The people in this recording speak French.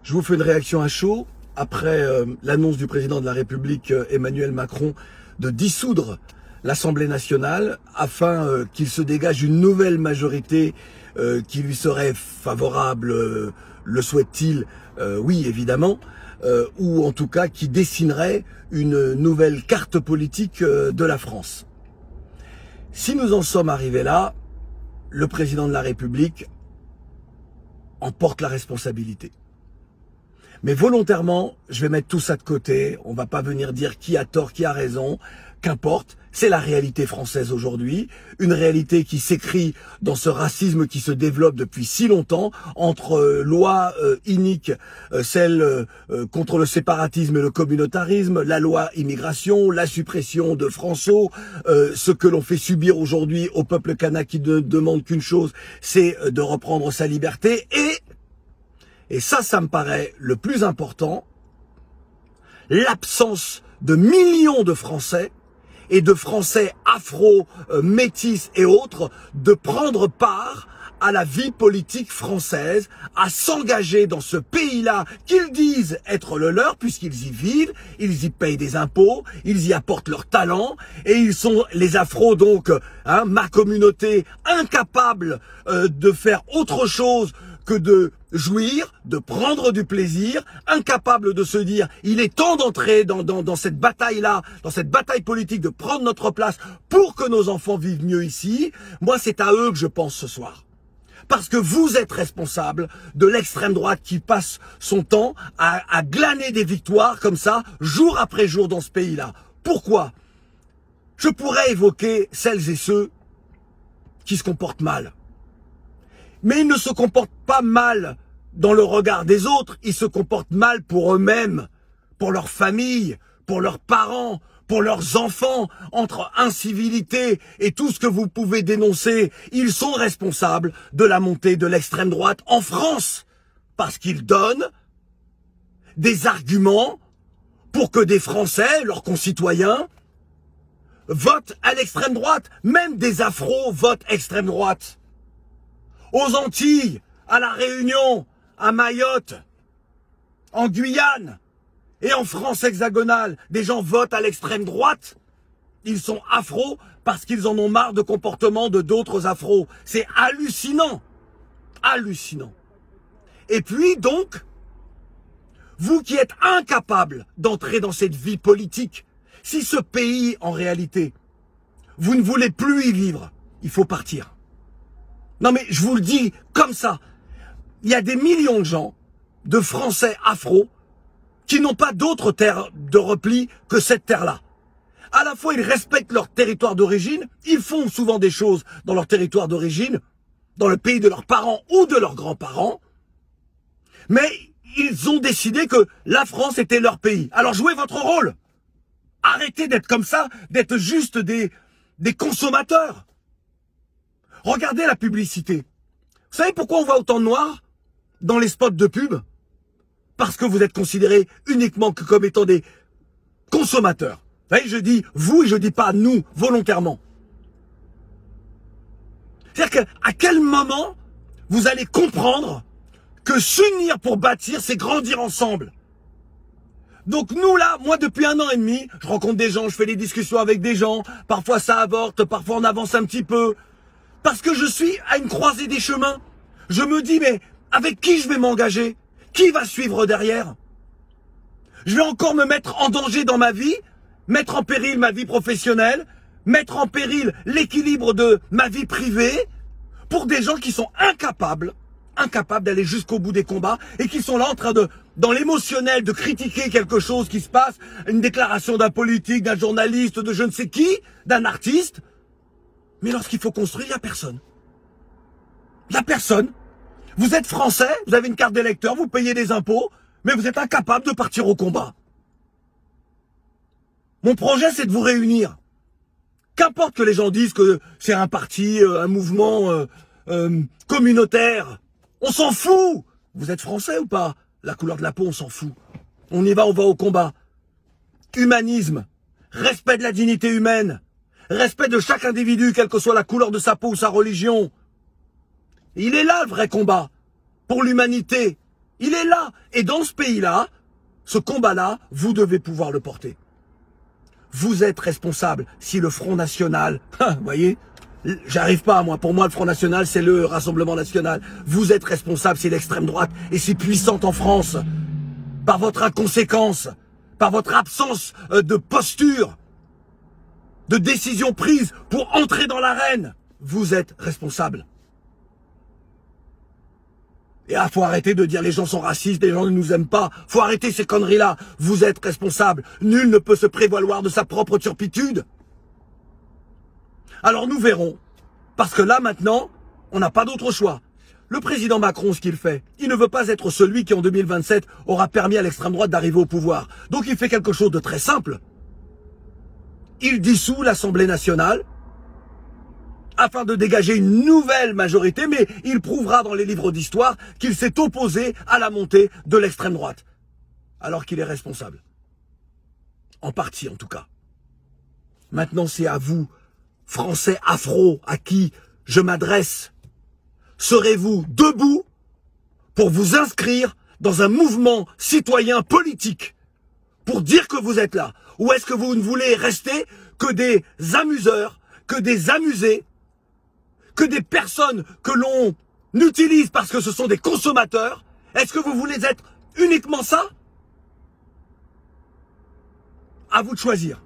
Je vous fais une réaction à chaud après l'annonce du président de la République Emmanuel Macron de dissoudre l'Assemblée nationale afin qu'il se dégage une nouvelle majorité qui lui serait favorable, le souhaite-t-il, oui évidemment, ou en tout cas qui dessinerait une nouvelle carte politique de la France. Si nous en sommes arrivés là, le président de la République en porte la responsabilité. Mais volontairement, je vais mettre tout ça de côté. On va pas venir dire qui a tort, qui a raison. Qu'importe, c'est la réalité française aujourd'hui. Une réalité qui s'écrit dans ce racisme qui se développe depuis si longtemps entre lois iniques, celle contre le séparatisme et le communautarisme, la loi immigration, la suppression de François, ce que l'on fait subir aujourd'hui au peuple kanak qui ne demande qu'une chose, c'est de reprendre sa liberté et ça me paraît le plus important, l'absence de millions de Français et de Français afro, métis et autres de prendre part à la vie politique française, à s'engager dans ce pays-là qu'ils disent être le leur puisqu'ils y vivent, ils y payent des impôts, ils y apportent leur talent et ils sont les afros donc, ma communauté, incapables de faire autre chose que de jouir, de prendre du plaisir, incapable de se dire il est temps d'entrer dans cette bataille-là, dans cette bataille politique, de prendre notre place pour que nos enfants vivent mieux ici. Moi, c'est à eux que je pense ce soir. Parce que vous êtes responsable de l'extrême droite qui passe son temps à glaner des victoires comme ça, jour après jour dans ce pays-là. Pourquoi? Je pourrais évoquer celles et ceux qui se comportent mal. Mais ils ne se comportent pas mal dans le regard des autres, ils se comportent mal pour eux-mêmes, pour leur famille, pour leurs parents, pour leurs enfants, entre incivilité et tout ce que vous pouvez dénoncer. Ils sont responsables de la montée de l'extrême droite en France, parce qu'ils donnent des arguments pour que des Français, leurs concitoyens, votent à l'extrême droite. Même des afros votent extrême droite. Aux Antilles, à La Réunion, à Mayotte, en Guyane et en France hexagonale, des gens votent à l'extrême droite. Ils sont afros parce qu'ils en ont marre de comportements de d'autres afros. C'est hallucinant. Hallucinant. Et puis donc, vous qui êtes incapables d'entrer dans cette vie politique, si ce pays, en réalité, vous ne voulez plus y vivre, il faut partir. Non mais je vous le dis comme ça, il y a des millions de gens, de Français afro, qui n'ont pas d'autre terre de repli que cette terre-là. À la fois, ils respectent leur territoire d'origine, ils font souvent des choses dans leur territoire d'origine, dans le pays de leurs parents ou de leurs grands-parents, mais ils ont décidé que la France était leur pays. Alors jouez votre rôle. Arrêtez d'être comme ça, d'être juste des consommateurs. Regardez la publicité. Vous savez pourquoi on voit autant de noirs dans les spots de pub? Parce que vous êtes considérés uniquement que comme étant des consommateurs. Vous voyez, je dis vous et je dis pas nous, volontairement. C'est-à-dire qu'à quel moment vous allez comprendre que s'unir pour bâtir, c'est grandir ensemble. Donc nous là, moi depuis 1 an et demi, je rencontre des gens, je fais des discussions avec des gens, parfois ça avorte, parfois on avance un petit peu. Parce que je suis à une croisée des chemins. Je me dis, mais avec qui je vais m'engager? Qui va suivre derrière? Je vais encore me mettre en danger dans ma vie, mettre en péril ma vie professionnelle, mettre en péril l'équilibre de ma vie privée, pour des gens qui sont incapables d'aller jusqu'au bout des combats, et qui sont là en train de, dans l'émotionnel, de critiquer quelque chose qui se passe, une déclaration d'un politique, d'un journaliste, de je ne sais qui, d'un artiste. Mais lorsqu'il faut construire, il n'y a personne. Il n'y a personne. Vous êtes français, vous avez une carte d'électeur, vous payez des impôts, mais vous êtes incapable de partir au combat. Mon projet, c'est de vous réunir. Qu'importe que les gens disent que c'est un parti, un mouvement communautaire. On s'en fout. Vous êtes français ou pas? La couleur de la peau, on s'en fout. On y va, on va au combat. Humanisme, respect de la dignité humaine. Respect de chaque individu, quelle que soit la couleur de sa peau ou sa religion. Il est là le vrai combat. Pour l'humanité. Il est là. Et dans ce pays-là, ce combat-là, vous devez pouvoir le porter. Vous êtes responsable si le Front National, vous voyez, j'arrive pas, moi. Pour moi, le Front National, c'est le Rassemblement National. Vous êtes responsable si l'extrême droite est si puissante en France, par votre inconséquence, par votre absence de posture, de décision prise pour entrer dans l'arène. Vous êtes responsable. Et faut arrêter de dire les gens sont racistes, les gens ne nous aiment pas. Faut arrêter ces conneries-là. Vous êtes responsable. Nul ne peut se prévaloir de sa propre turpitude. Alors nous verrons. Parce que là, maintenant, on n'a pas d'autre choix. Le président Macron, ce qu'il fait, il ne veut pas être celui qui, en 2027, aura permis à l'extrême droite d'arriver au pouvoir. Donc il fait quelque chose de très simple. Il dissout l'Assemblée nationale afin de dégager une nouvelle majorité, mais il prouvera dans les livres d'histoire qu'il s'est opposé à la montée de l'extrême droite. Alors qu'il est responsable. En partie, en tout cas. Maintenant, c'est à vous, Français afro, à qui je m'adresse. Serez-vous debout pour vous inscrire dans un mouvement citoyen politique pour dire que vous êtes là? Ou est-ce que vous ne voulez rester que des amuseurs, que des amusés, que des personnes que l'on utilise parce que ce sont des consommateurs? Est-ce que vous voulez être uniquement ça? À vous de choisir.